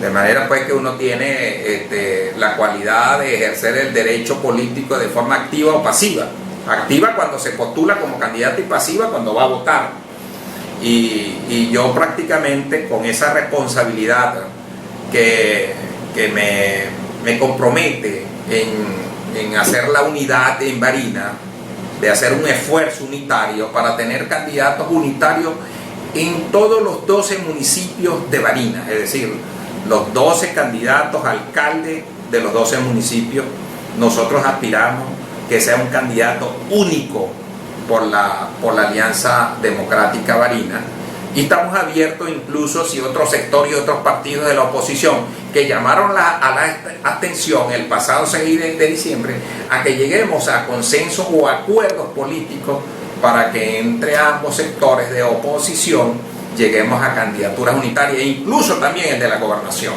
De manera pues que uno tiene la cualidad de ejercer el derecho político de forma activa o pasiva. Activa cuando se postula como candidato y pasiva cuando va a votar. Y yo prácticamente con esa responsabilidad que me compromete en hacer la unidad en Barinas, de hacer un esfuerzo unitario para tener candidatos unitarios en todos los 12 municipios de Barinas, es decir, los 12 candidatos alcaldes de los 12 municipios. Nosotros aspiramos que sea un candidato único por la Alianza Democrática Barinas, y estamos abiertos incluso si otros sectores y otros partidos de la oposición que llamaron a la abstención el pasado 6 de diciembre, a que lleguemos a consensos o acuerdos políticos para que entre ambos sectores de oposición lleguemos a candidaturas unitarias, e incluso también el de la gobernación.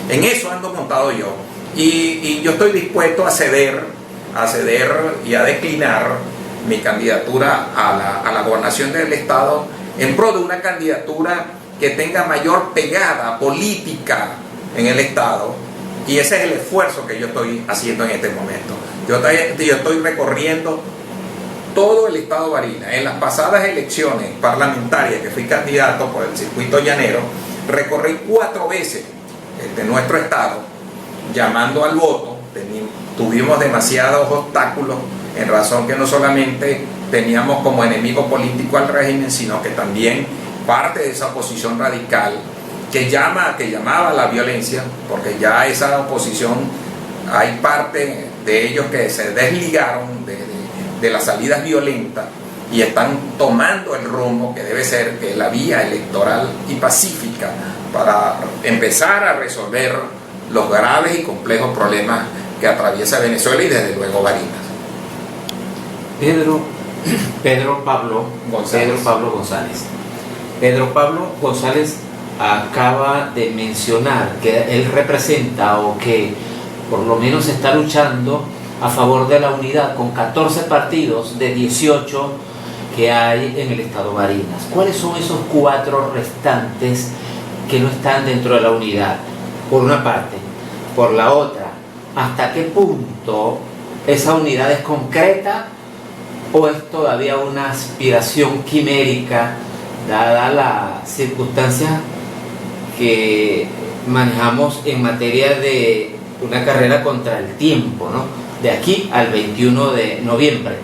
En eso ando montado yo, y yo estoy dispuesto a ceder y a declinar mi candidatura a la gobernación del Estado en pro de una candidatura que tenga mayor pegada política en el Estado, y ese es el esfuerzo que yo estoy haciendo en este momento. Yo estoy recorriendo todo el Estado de Barinas. En las pasadas elecciones parlamentarias que fui candidato por el circuito llanero, recorrí 4 veces nuestro Estado llamando al voto. Tuvimos demasiados obstáculos, en razón que no solamente teníamos como enemigo político al régimen, sino que también parte de esa oposición radical que llamaba a la violencia, porque ya esa oposición, hay parte de ellos que se desligaron de las salidas violentas y están tomando el rumbo que debe ser, que es la vía electoral y pacífica, para empezar a resolver los graves y complejos problemas que atraviesa Venezuela y desde luego Barinas. Pedro Pablo González. Pedro Pablo González acaba de mencionar que él representa, o que por lo menos está luchando a favor de la unidad con 14 partidos de 18 que hay en el estado Barinas. ¿Cuáles son esos 4 restantes que no están dentro de la unidad? Por una parte. Por la otra, ¿hasta qué punto esa unidad es concreta o es todavía una aspiración quimérica, dada las circunstancias que manejamos en materia de una carrera contra el tiempo, ¿no? De aquí al 21 de noviembre?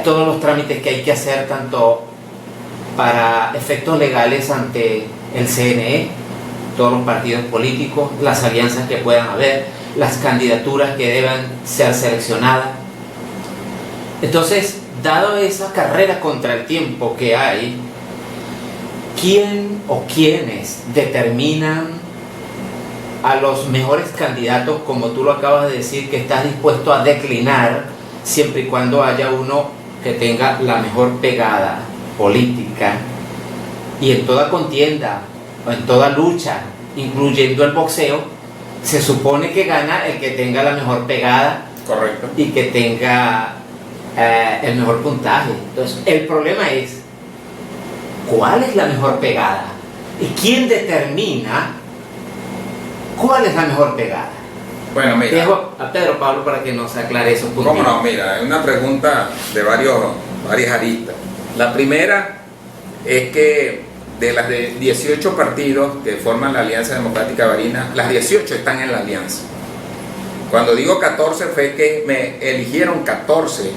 Todos los trámites que hay que hacer, tanto para efectos legales ante el CNE, todos los partidos políticos, las alianzas que puedan haber, las candidaturas que deban ser seleccionadas. Entonces, dado esa carrera contra el tiempo que hay, ¿quién o quiénes determinan a los mejores candidatos, como tú lo acabas de decir, que estás dispuesto a declinar siempre y cuando haya uno que tenga la mejor pegada política? Y en toda contienda o en toda lucha, incluyendo el boxeo, se supone que gana el que tenga la mejor pegada. Correcto. Y que tenga el mejor puntaje. Entonces, el problema es ¿cuál es la mejor pegada? ¿Y quién determina cuál es la mejor pegada? Bueno, mira, dejo a Pedro Pablo para que nos aclare esos puntos. ¿Cómo no? Mira, es una pregunta de varias aristas. La primera es que de las 18 partidos que forman la Alianza Democrática Barinas, las 18 están en la alianza. Cuando digo 14 fue que me eligieron 14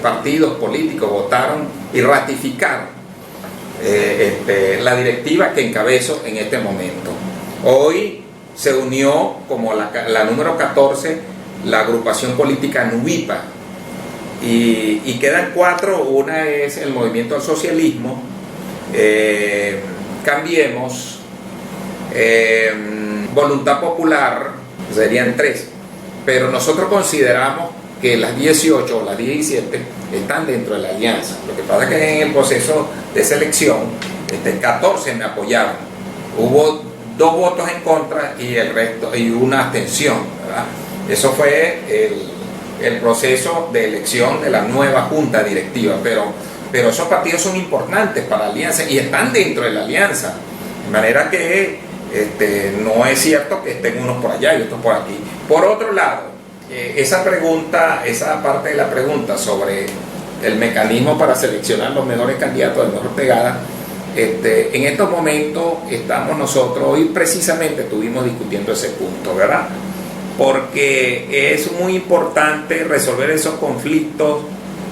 partidos políticos, votaron y ratificaron la directiva que encabezo en este momento. Hoy se unió como la número 14 la agrupación política Nuvipa, y quedan 4. Una es el Movimiento al Socialismo, Cambiemos, Voluntad Popular, serían 3, pero nosotros consideramos que las 18 o las 17 están dentro de la alianza. Lo que pasa es que en el proceso de selección 14 me apoyaron, hubo 2 votos en contra y el resto, y una abstención, ¿verdad? Eso fue el proceso de elección de la nueva junta directiva, pero esos partidos son importantes para la alianza y están dentro de la alianza. De manera que no es cierto que estén unos por allá y otros por aquí. Por otro lado, esa parte de la pregunta sobre el mecanismo para seleccionar los mejores candidatos de mejor pegada, en estos momentos estamos nosotros, hoy precisamente estuvimos discutiendo ese punto, ¿verdad? Porque es muy importante resolver esos conflictos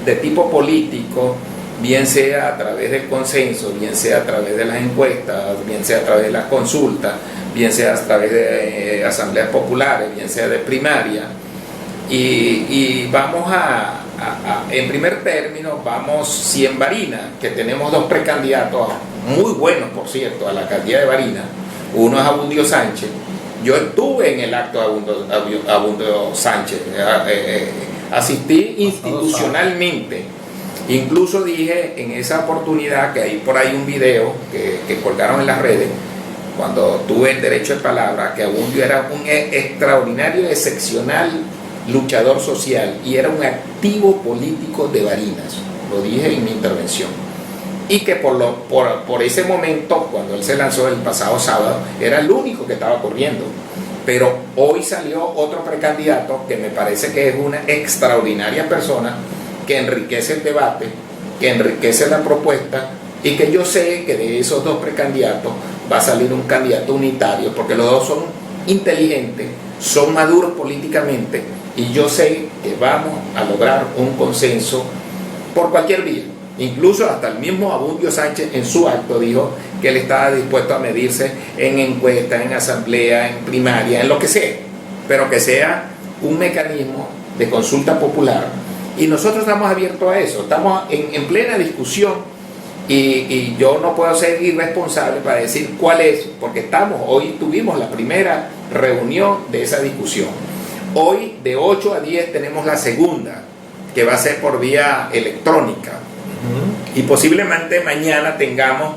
de tipo político, bien sea a través del consenso, bien sea a través de las encuestas, bien sea a través de las consultas, bien sea a través de asambleas populares, bien sea de primaria. Y vamos en primer término, vamos, si en Barinas, que tenemos dos precandidatos muy buenos, por cierto, a la alcaldía de Barinas, uno es Abundio Sánchez. Yo estuve en el acto de Abundio Sánchez, asistí institucionalmente. Incluso dije en esa oportunidad, que hay por ahí un video que colgaron en las redes, cuando tuve el derecho de palabra, que Abundio era un extraordinario, excepcional luchador social y era un activo político de Barinas. Lo dije en mi intervención. Y que por ese momento, cuando él se lanzó el pasado sábado, era el único que estaba corriendo. Pero hoy salió otro precandidato que me parece que es una extraordinaria persona, que enriquece el debate, que enriquece la propuesta, y que yo sé que de esos dos precandidatos va a salir un candidato unitario, porque los dos son inteligentes, son maduros políticamente, y yo sé que vamos a lograr un consenso por cualquier vía. Incluso hasta el mismo Abundio Sánchez en su acto dijo que él estaba dispuesto a medirse en encuestas, en asamblea, en primaria, en lo que sea, pero que sea un mecanismo de consulta popular. Y nosotros estamos abiertos a eso, estamos en plena discusión, y yo no puedo ser irresponsable para decir cuál es, porque hoy tuvimos la primera reunión de esa discusión. Hoy de 8 a 10 tenemos la segunda, que va a ser por vía electrónica. Y posiblemente mañana tengamos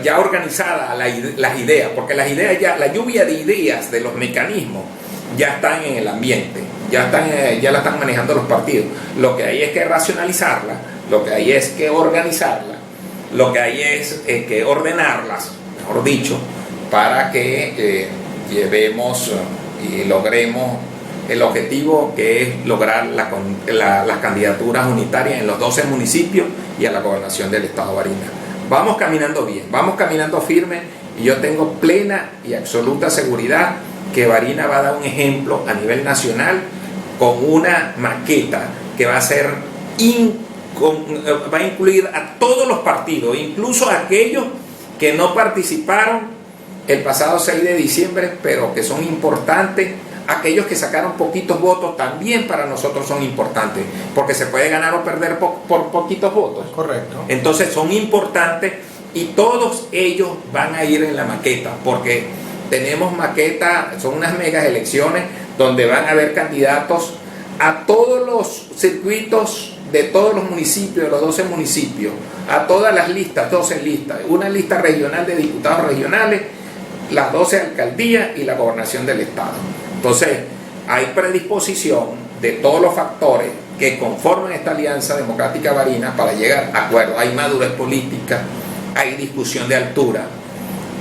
ya organizadas las ideas, porque las ideas ya, la lluvia de ideas de los mecanismos ya están en el ambiente, ya la están manejando los partidos. Lo que hay es que racionalizarla, lo que hay es que organizarla, lo que hay es que ordenarlas, mejor dicho, para que llevemos y logremos el objetivo, que es lograr las candidaturas unitarias en los 12 municipios y a la gobernación del estado de Barinas. Vamos caminando bien, vamos caminando firme, y yo tengo plena y absoluta seguridad que Barinas va a dar un ejemplo a nivel nacional con una maqueta que va a ser va a incluir a todos los partidos, incluso a aquellos que no participaron el pasado 6 de diciembre, pero que son importantes. Aquellos que sacaron poquitos votos también para nosotros son importantes, porque se puede ganar o perder por poquitos votos. Correcto. Entonces son importantes, y todos ellos van a ir en la maqueta, porque tenemos maqueta, son unas megas elecciones donde van a haber candidatos a todos los circuitos de todos los municipios, de los 12 municipios, a todas las listas, 12 listas, una lista regional de diputados regionales, las 12 alcaldías y la gobernación del estado. Entonces, hay predisposición de todos los factores que conforman esta alianza democrática Barinas para llegar a acuerdos. Hay madurez política, hay discusión de altura,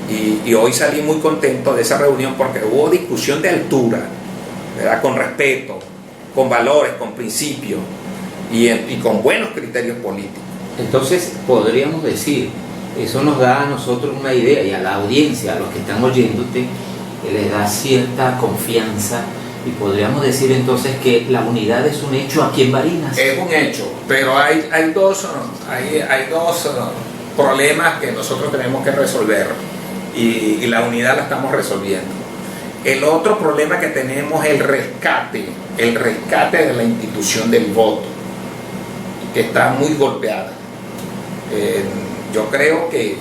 y hoy salí muy contento de esa reunión porque hubo discusión de altura, ¿verdad? Con respeto, con valores, con principios y con buenos criterios políticos. Entonces, podríamos decir, eso nos da a nosotros una idea, y a la audiencia, a los que están oyéndote, les da cierta confianza, y podríamos decir entonces que la unidad es un hecho aquí en Barinas. Es un hecho, pero hay dos problemas que nosotros tenemos que resolver, y la unidad la estamos resolviendo. El otro problema que tenemos es el rescate de la institución del voto, que está muy golpeada. Yo creo que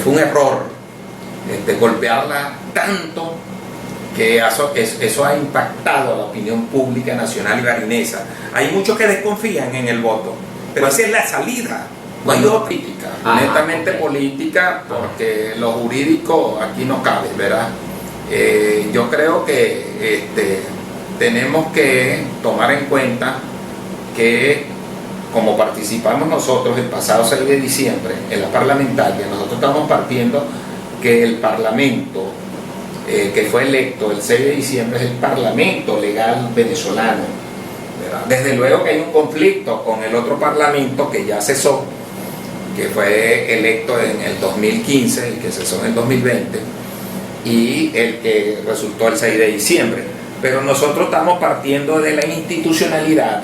fue un error golpearla tanto, que eso ha impactado a la opinión pública nacional y barinesa. Hay muchos que desconfían en el voto, pero esa es la salida. No hay otra política, netamente política, porque lo jurídico aquí no cabe, ¿verdad? Yo creo que tenemos que tomar en cuenta que como participamos nosotros el pasado 6 de diciembre en la parlamentaria, nosotros estamos partiendo que el Parlamento que fue electo el 6 de diciembre es el Parlamento legal venezolano, ¿verdad? Desde luego que hay un conflicto con el otro Parlamento que ya cesó, que fue electo en el 2015, el que cesó en el 2020, y el que resultó el 6 de diciembre. Pero nosotros estamos partiendo de la institucionalidad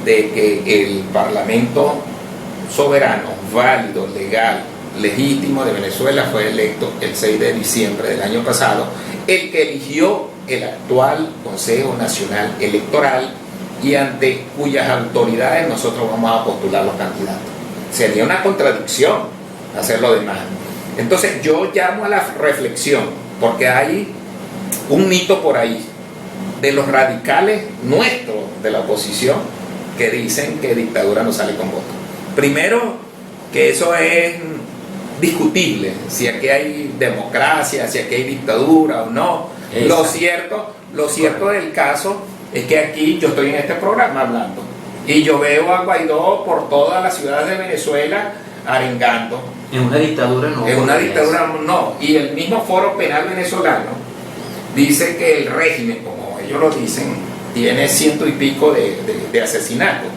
de que el Parlamento soberano, válido, legal, legítimo de Venezuela fue electo el 6 de diciembre del año pasado, el que eligió el actual Consejo Nacional Electoral y ante cuyas autoridades nosotros vamos a postular los candidatos. Sería una contradicción hacer lo demás. Entonces yo llamo a la reflexión, porque hay un mito por ahí de los radicales nuestros de la oposición que dicen que dictadura no sale con voto. Primero, que eso es discutible, si aquí hay democracia, si aquí hay dictadura o no. Lo cierto del caso es que aquí yo estoy en este programa hablando y yo veo a Guaidó por todas las ciudades de Venezuela arengando. En una dictadura no. En una dictadura no. Y el mismo Foro Penal venezolano dice que el régimen, como ellos lo dicen, tiene 100 y pico de asesinatos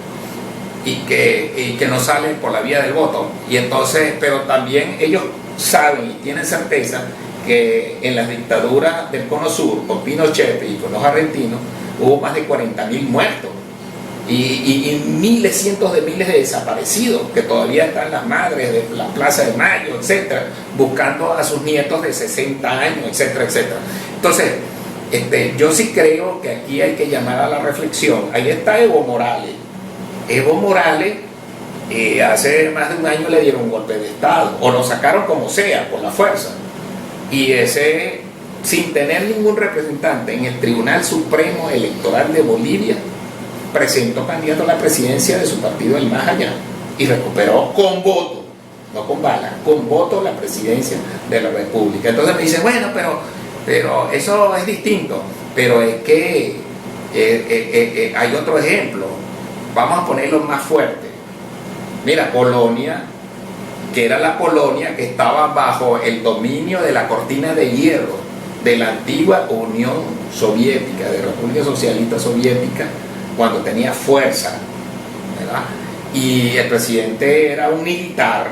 y que no salen por la vía del voto. Y entonces, pero también ellos saben y tienen certeza que en las dictaduras del Cono Sur, con Pinochet y con los argentinos, hubo más de 40.000 muertos y miles, cientos de miles de desaparecidos que todavía están las madres de la Plaza de Mayo, etcétera, buscando a sus nietos de 60 años, etcétera, etcétera. Entonces, yo sí creo que aquí hay que llamar a la reflexión. Ahí está Evo Morales. Evo Morales hace más de un año le dieron un golpe de Estado, o lo sacaron como sea, por la fuerza. Y ese, sin tener ningún representante en el Tribunal Supremo Electoral de Bolivia, presentó candidato a la presidencia de su partido El Más Allá y recuperó con voto, no con bala, con voto la presidencia de la República. Entonces me dicen, bueno, pero eso es distinto. Pero es que hay otro ejemplo. Vamos a ponerlo más fuerte. Mira, Polonia, que era la Polonia que estaba bajo el dominio de la cortina de hierro de la antigua Unión Soviética, de República Socialista Soviética, cuando tenía fuerza, ¿verdad? Y el presidente era un militar,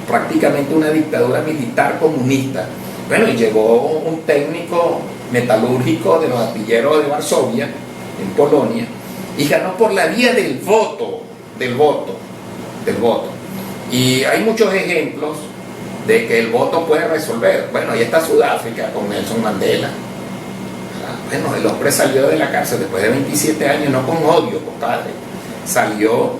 prácticamente una dictadura militar comunista. Bueno, y llegó un técnico metalúrgico de los astilleros de Varsovia, en Polonia, y ganó por la vía del voto. Y hay muchos ejemplos de que el voto puede resolver. Bueno, ahí está Sudáfrica con Nelson Mandela. Bueno, el hombre salió de la cárcel después de 27 años, no con odio, compadre. Salió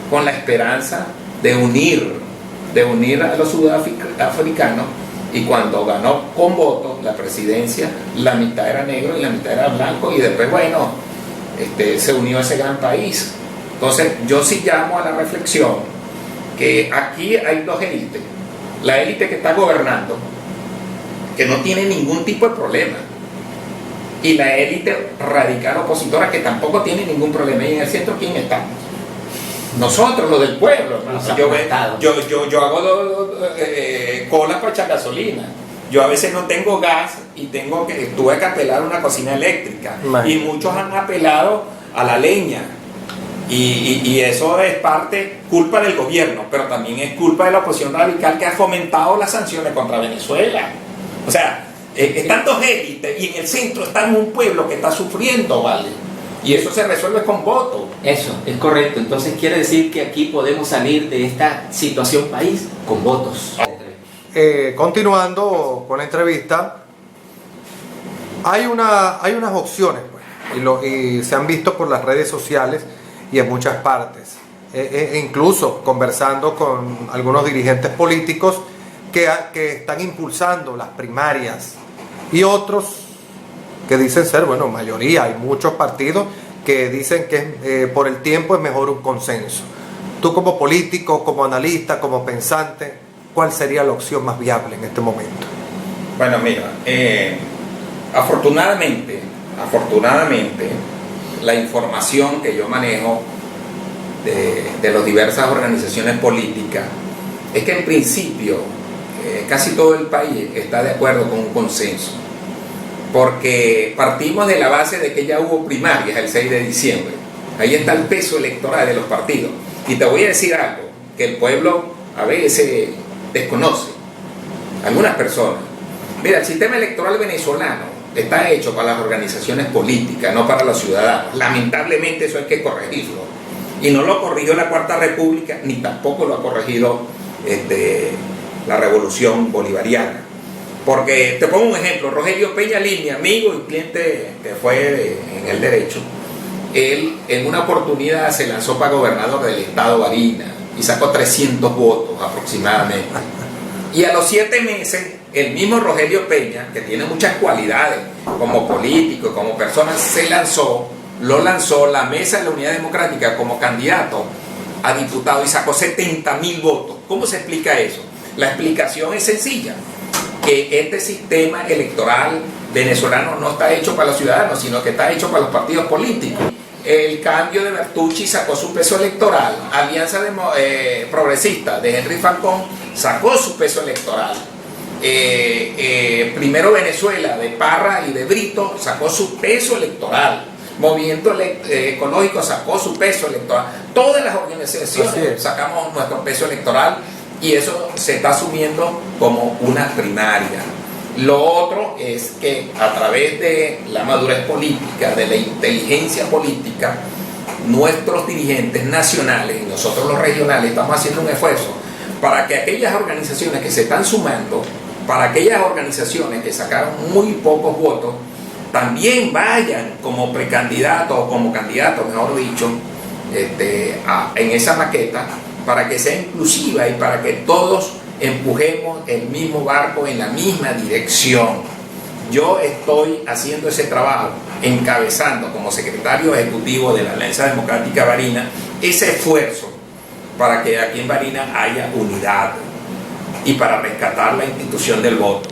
con la esperanza de unir a los sudafricanos, y cuando ganó con votos la presidencia, la mitad era negro y la mitad era blanco, y después, bueno, se unió a ese gran país. Entonces, yo sí llamo a la reflexión que aquí hay dos élites. La élite que está gobernando, que no tiene ningún tipo de problema, y la élite radical opositora, que tampoco tiene ningún problema. Y en el centro, ¿quién está? Nosotros, los del pueblo. Yo hago cola para echar gasolina. Yo a veces no tengo gas y tuve que apelar a una cocina eléctrica. Y muchos han apelado a la leña. Y eso es culpa del gobierno, pero también es culpa de la oposición radical, que ha fomentado las sanciones contra Venezuela. O sea, están dos élites y en el centro está un pueblo que está sufriendo, ¿vale? Y eso se resuelve con voto. Eso, es correcto. Entonces quiere decir que aquí podemos salir de esta situación país con votos. Continuando con la entrevista, hay unas opciones, pues, y se han visto por las redes sociales y en muchas partes. Incluso conversando con algunos dirigentes políticos que están impulsando las primarias, y otros que dicen ser, bueno, mayoría. Hay muchos partidos que dicen que por el tiempo es mejor un consenso. Tú, como político, como analista, como pensante, ¿cuál sería la opción más viable en este momento? Bueno, mira, afortunadamente, la información que yo manejo de las diversas organizaciones políticas, es que en principio casi todo el país está de acuerdo con un consenso, porque partimos de la base de que ya hubo primarias el 6 de diciembre. Ahí está el peso electoral de los partidos. Y te voy a decir algo que el pueblo a veces desconoce, algunas personas. Mira, el sistema electoral venezolano está hecho para las organizaciones políticas, no para los ciudadanos. Lamentablemente eso hay que corregirlo. Y no lo corrigió la Cuarta República, ni tampoco lo ha corregido la Revolución Bolivariana. Porque te pongo un ejemplo, Rogelio Peña Lin, mi amigo y cliente que fue en el derecho, él en una oportunidad se lanzó para gobernador del estado Barinas y sacó 300 votos aproximadamente. Y a los 7 meses, el mismo Rogelio Peña, que tiene muchas cualidades como político, como persona, lo lanzó la Mesa de la Unidad Democrática como candidato a diputado y sacó 70.000 votos. ¿Cómo se explica eso? La explicación es sencilla, que este sistema electoral venezolano no está hecho para los ciudadanos, sino que está hecho para los partidos políticos. El cambio de Bertucci sacó su peso electoral, Alianza Progresista de Henry Falcón sacó su peso electoral, Primero Venezuela de Parra y de Brito sacó su peso electoral, Movimiento Ecológico sacó su peso electoral, todas las organizaciones sacamos nuestro peso electoral y eso se está asumiendo como una primaria. Lo otro es que a través de la madurez política, de la inteligencia política, nuestros dirigentes nacionales y nosotros los regionales estamos haciendo un esfuerzo para que aquellas organizaciones que se están sumando, para aquellas organizaciones que sacaron muy pocos votos, también vayan como precandidatos o como candidatos, mejor dicho, en esa maqueta, para que sea inclusiva y para que todos empujemos el mismo barco en la misma dirección. Yo estoy haciendo ese trabajo, encabezando como secretario ejecutivo de la Alianza Democrática Barinas ese esfuerzo para que aquí en Barinas haya unidad y para rescatar la institución del voto.